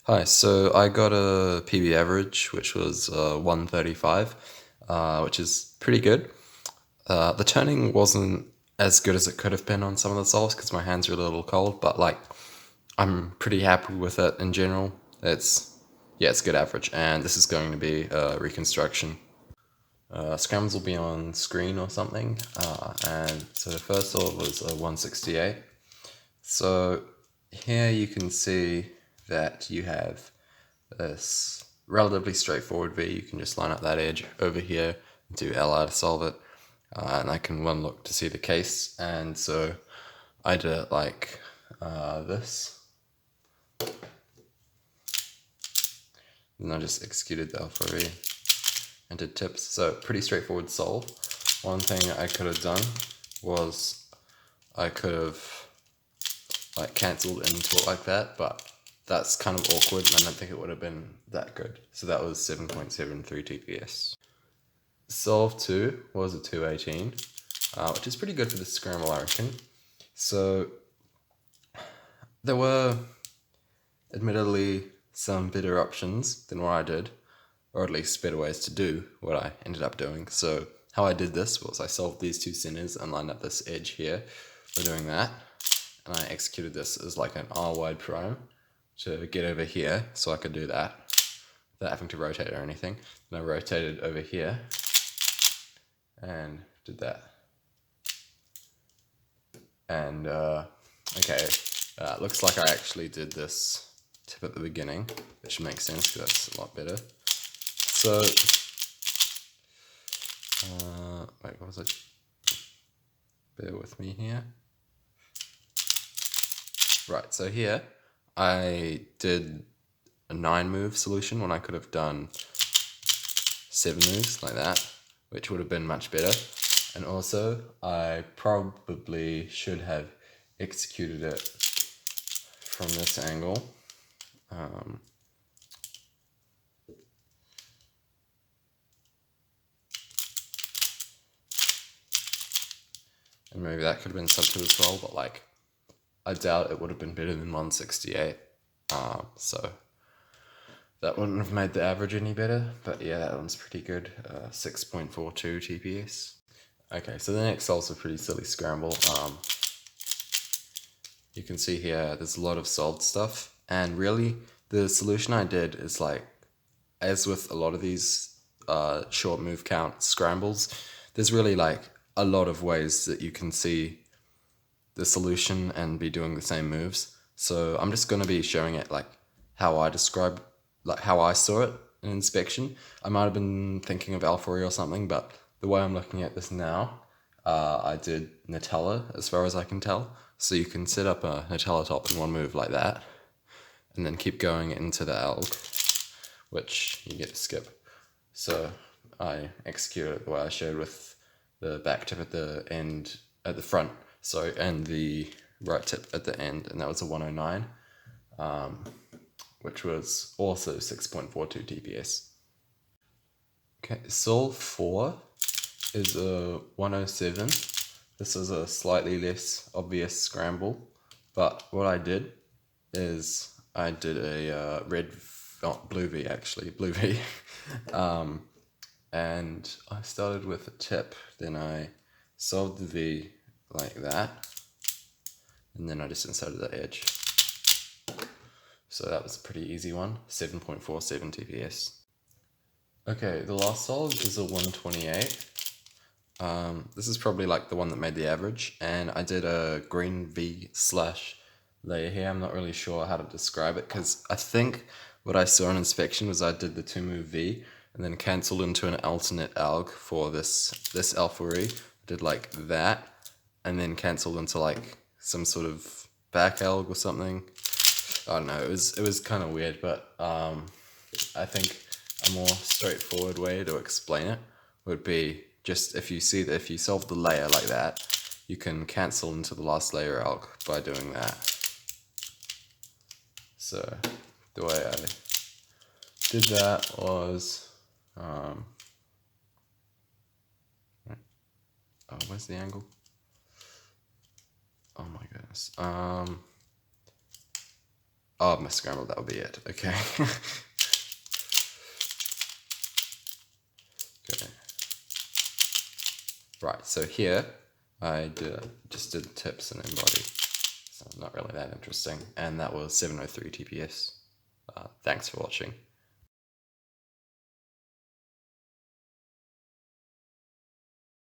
Hi, so I got a PB average, which was 135, which is pretty good. The turning wasn't as good as it could have been on some of the solves because my hands are a little cold, but like I'm pretty happy with it in general. It's good average, and this is going to be a reconstruction. Scrambles will be on screen or something, and so the first solve was a 168. So here you can see that you have this relatively straightforward V. You can just line up that edge over here, do LR to solve it, and I can one look to see the case. And so I did it like this, and I just executed the alpha V and did tips. So pretty straightforward solve. One thing I could have done was I could have like cancelled into it like that, but that's kind of awkward and I don't think it would have been that good. So that was 7.73 TPS. Solve 2 was a 218, which is pretty good for the scramble, I reckon. So there were admittedly some better options than what I did, or at least better ways to do what I ended up doing. So how I did this was I solved these two centers and lined up this edge here by doing that, and I executed this as like an R wide prime to get over here so I could do that without having to rotate or anything. And I rotated over here and did that. And okay, looks like I actually did this tip at the beginning, which makes sense because that's a lot better. So, wait, what was it? Bear with me here. Right, so here I did a 9 move solution when I could have done 7 moves like that, which would have been much better. And also, I probably should have executed it from this angle. And maybe that could have been sub 2 as well, but like, I doubt it would have been better than 168. So that wouldn't have made the average any better, but yeah, that one's pretty good. 6.42 TPS. Okay, so the next solve's a pretty silly scramble. You can see here there's a lot of solved stuff, and really the solution I did is like, as with a lot of these short move count scrambles, there's really like a lot of ways that you can see the solution and be doing the same moves. So I'm just going to be showing it like how I describe, like how I saw it in inspection. I might have been thinking of Alpha or something, but the way I'm looking at this now, I did Nutella as far as I can tell. So you can set up a Nutella top in one move like that, and then keep going into the alg, which you get to skip. So I execute it the way I showed with the back tip at the end, at the front, sorry, and the right tip at the end, and that was a 109, which was also 6.42 TPS. Okay, Sol 4 is a 107. This is a slightly less obvious scramble, but what I did is I did a blue V actually, blue V. And I started with a tip, then I solved the V like that, and then I just inserted the edge. So that was a pretty easy one, 7.47 TPS. Okay, the last solve is a 128. This is probably like the one that made the average, and I did a green V slash layer here. I'm not really sure how to describe it, because I think what I saw in inspection was I did the 2 move V and then cancelled into an alternate alg for this alpha re. Did like that, and then cancelled into like some sort of back alg or something. I don't know, it was kind of weird, but I think a more straightforward way to explain it would be just if you solve the layer like that, you can cancel into the last layer alg by doing that. So the way I did that was, oh, where's the angle? Oh my goodness. Oh, my scramble, that would be it. Okay. Okay. Right, so here I just did tips and then body. So not really that interesting. And that was 703 TPS. Thanks for watching.